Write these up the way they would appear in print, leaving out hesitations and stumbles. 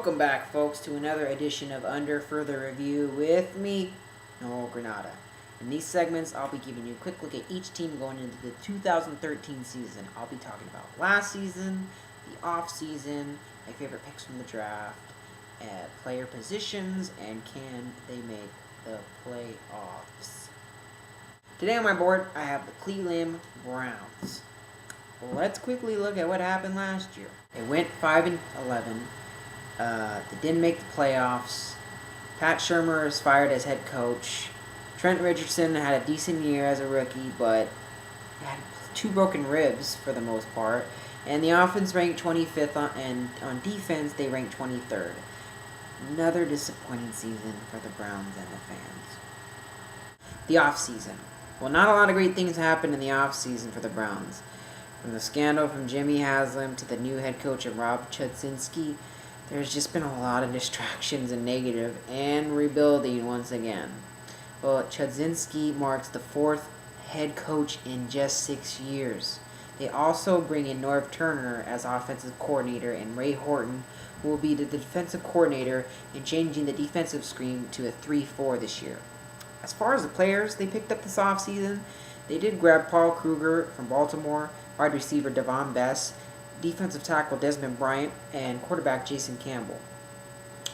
Welcome back, folks, to another edition of Under Further Review with me, Noel Granada. In these segments, I'll be giving you a quick look at each team going into the 2013 season. I'll be talking about last season, the off-season, my favorite picks from the draft, player positions, and can they make the playoffs. Today on my board, I have the Cleveland Browns. Let's quickly look at what happened last year. They went 5-11. They didn't make the playoffs. Pat Shurmur is fired as head coach. Trent Richardson had a decent year as a rookie, but had 2 broken ribs for the most part. And the offense ranked 25th, and on defense they ranked 23rd. Another disappointing season for the Browns and the fans. The offseason. Well, not a lot of great things happened in the offseason for the Browns. From the scandal from Jimmy Haslam to the new head coach of Rob Chudzinski, there's just been a lot of distractions and negative and rebuilding once again. Well, Chudzinski marks the 4th head coach in just 6 years. They also bring in Norv Turner as offensive coordinator and Ray Horton, who will be the defensive coordinator and changing the defensive scheme to a 3-4 this year. As far as the players they picked up this offseason, they did grab Paul Kruger from Baltimore, wide receiver Devon Bess, defensive tackle Desmond Bryant, and quarterback Jason Campbell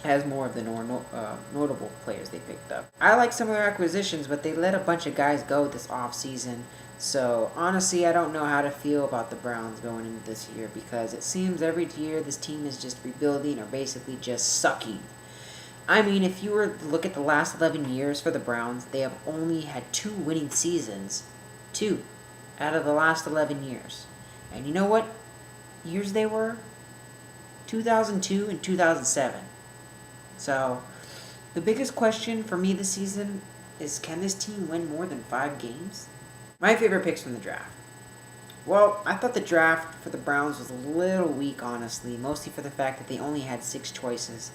as more of the notable players they picked up. I like some of their acquisitions, but they let a bunch of guys go this offseason. So honestly, I don't know how to feel about the Browns going into this year, because it seems every year this team is just rebuilding or basically just sucking. I mean, if you were to look at the last 11 years for the Browns, they have only had 2 winning seasons. 2 out of the last 11 years. And you know what years they were? 2002 and 2007. So, the biggest question for me this season is, can this team win more than 5 games? My favorite picks from the draft. Well, I thought the draft for the Browns was a little weak, honestly, mostly for the fact that they only had 6 choices.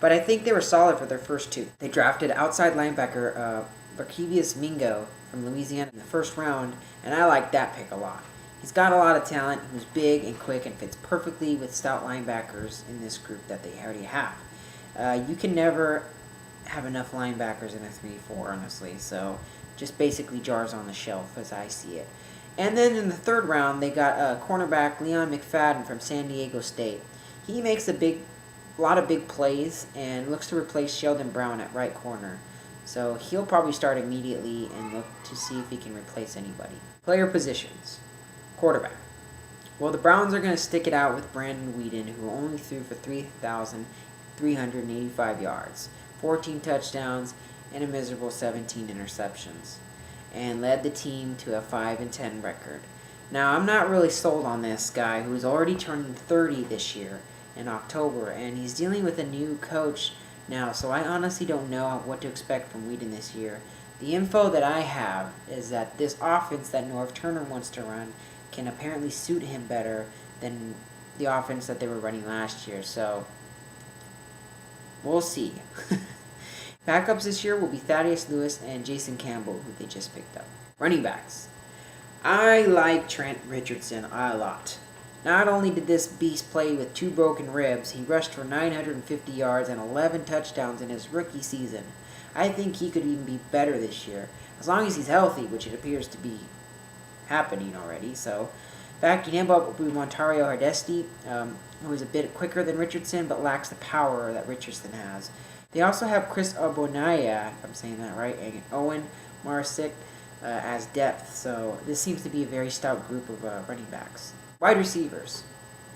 But I think they were solid for their first 2. They drafted outside linebacker Barkevious Mingo from Louisiana in the first round, and I like that pick a lot. He's got a lot of talent, he's big and quick, and fits perfectly with stout linebackers in this group that they already have. You can never have enough linebackers in a 3-4, honestly, so just basically jars on the shelf as I see it. And then in the 3rd round, they got cornerback Leon McFadden from San Diego State. He makes a lot of big plays and looks to replace Sheldon Brown at right corner. So he'll probably start immediately and look to see if he can replace anybody. Player positions. Quarterback. Well, the Browns are going to stick it out with Brandon Weeden, who only threw for 3,385 yards, 14 touchdowns, and a miserable 17 interceptions, and led the team to a 5-10 record. Now, I'm not really sold on this guy, who's already turning 30 this year in October, and he's dealing with a new coach now, so I honestly don't know what to expect from Weeden this year. The info that I have is that this offense that Norv Turner wants to run can apparently suit him better than the offense that they were running last year, so we'll see. Backups this year will be Thaddeus Lewis and Jason Campbell, who they just picked up. Running backs. I like Trent Richardson a lot. Not only did this beast play with 2 broken ribs, he rushed for 950 yards and 11 touchdowns in his rookie season. I think he could even be better this year, as long as he's healthy, which it appears to be happening already. So, backing him up will be Montario Hardesty, who is a bit quicker than Richardson, but lacks the power that Richardson has. They also have Chris Obonaya, if I'm saying that right, and Owen Marsick as depth. So, this seems to be a very stout group of running backs. Wide receivers.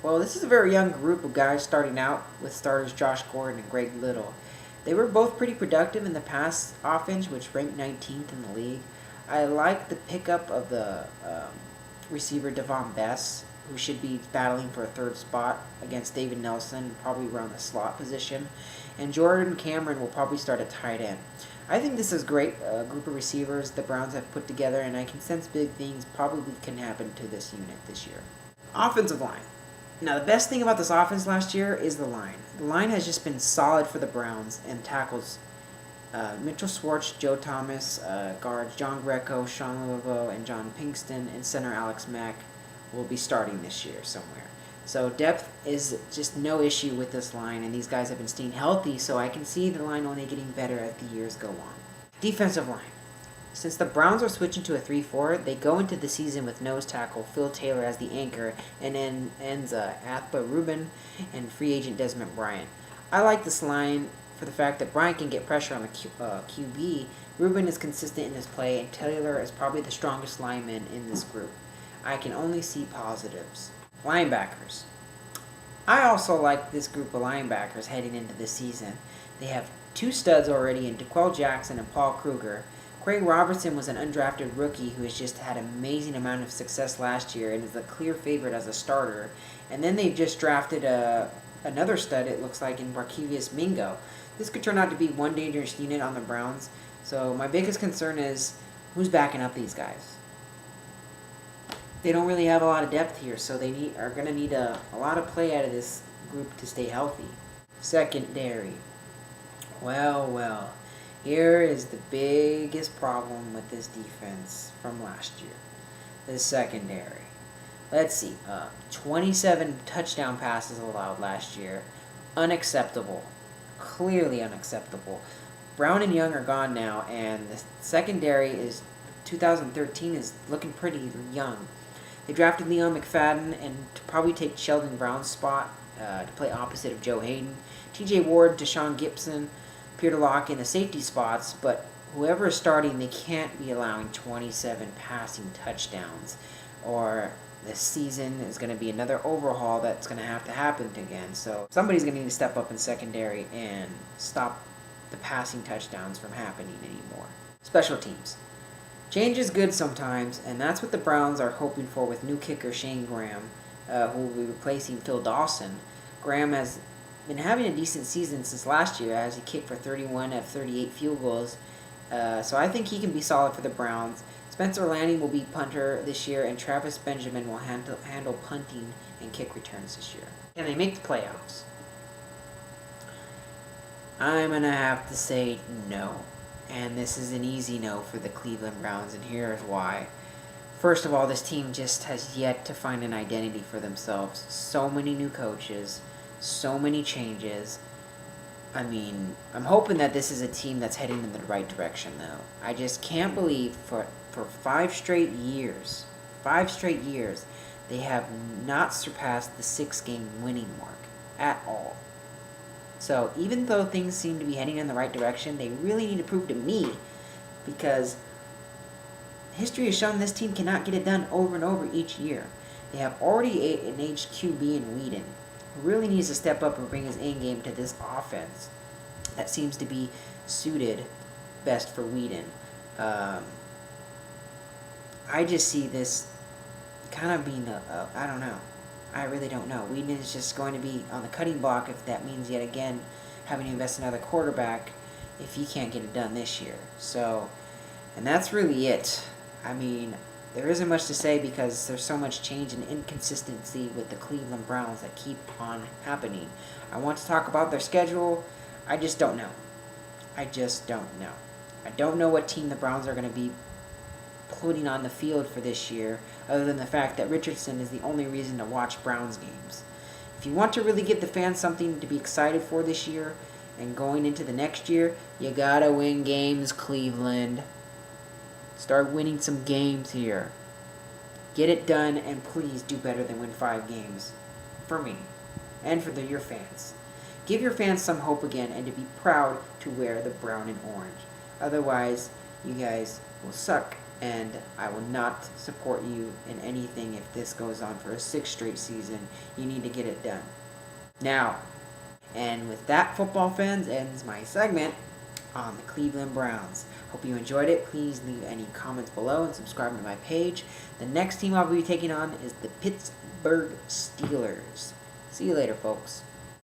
Well, this is a very young group of guys starting out with starters Josh Gordon and Greg Little. They were both pretty productive in the pass offense, which ranked 19th in the league. I like the pickup of the receiver Devon Bess, who should be battling for a 3rd spot against David Nelson, probably around the slot position. And Jordan Cameron will probably start at tight end. I think this is a great group of receivers the Browns have put together, and I can sense big things probably can happen to this unit this year. Offensive line. Now, the best thing about this offense last year is the line. The line has just been solid for the Browns and tackles Mitchell Schwartz, Joe Thomas, guards John Greco, Sean Laveau, and John Pinkston, and center Alex Mack will be starting this year somewhere. So depth is just no issue with this line, and these guys have been staying healthy, so I can see the line only getting better as the years go on. Defensive line. Since the Browns are switching to a 3-4, they go into the season with nose tackle Phil Taylor as the anchor, and then ends Athba Rubin and free agent Desmond Bryant. I like this line for the fact that Bryant can get pressure on the QB. Rubin is consistent in his play, and Taylor is probably the strongest lineman in this group. I can only see positives. Linebackers. I also like this group of linebackers heading into the season. They have two studs already in DeQuell Jackson and Paul Kruger. Craig Robertson was an undrafted rookie who has just had an amazing amount of success last year and is a clear favorite as a starter. And then they've just drafted another stud, it looks like, in Barkevius Mingo. This could turn out to be one dangerous unit on the Browns. So my biggest concern is who's backing up these guys. They don't really have a lot of depth here, so they are going to need a lot of play out of this group to stay healthy. Secondary. Well. Here is the biggest problem with this defense from last year. The secondary. Let's see. 27 touchdown passes allowed last year. Unacceptable. Clearly unacceptable. Brown and Young are gone now, and the secondary is 2013 is looking pretty young. They drafted Leon McFadden and to probably take Sheldon Brown's spot to play opposite of Joe Hayden. TJ Ward, Deshaun Gibson appear to lock in the safety spots, but whoever is starting, they can't be allowing 27 passing touchdowns, or this season is going to be another overhaul that's going to have to happen again. So somebody's going to need to step up in secondary and stop the passing touchdowns from happening anymore. Special teams. Change is good sometimes, and that's what the Browns are hoping for with new kicker Shane Graham, who will be replacing Phil Dawson. Graham has been having a decent season since last year as he kicked for 31 of 38 field goals. So I think he can be solid for the Browns. Spencer Lanning will be punter this year, and Travis Benjamin will handle punting and kick returns this year. Can they make the playoffs? I'm going to have to say no. And this is an easy no for the Cleveland Browns, and here's why. First of all, this team just has yet to find an identity for themselves. So many new coaches. So many changes. I mean, I'm hoping that this is a team that's heading in the right direction, though. I just can't believe for 5 straight years, they have not surpassed the 6-game winning mark at all. So even though things seem to be heading in the right direction, they really need to prove to me, because history has shown this team cannot get it done over and over each year. They have already an aged QB in Whedon, who really needs to step up and bring his A game to this offense that seems to be suited best for Whedon. I just see this kind of being I don't know. I really don't know. Whedon is just going to be on the cutting block if that means yet again having to invest in another quarterback if he can't get it done this year. So, and that's really it. I mean, there isn't much to say because there's so much change and inconsistency with the Cleveland Browns that keep on happening. I want to talk about their schedule. I just don't know. I don't know what team the Browns are going to be putting on the field for this year, other than the fact that Richardson is the only reason to watch Browns games. If you want to really give the fans something to be excited for this year and going into the next year, you gotta win games, Cleveland. Start winning some games here. Get it done, and please do better than win 5 games. For me. And for your fans. Give your fans some hope again and to be proud to wear the brown and orange. Otherwise, you guys will suck, and I will not support you in anything if this goes on for a 6th straight season. You need to get it done. Now, and with that, football fans, ends my segment on the Cleveland Browns. Hope you enjoyed it. Please leave any comments below and subscribe to my page. The next team I'll be taking on is the Pittsburgh Steelers. See you later, folks.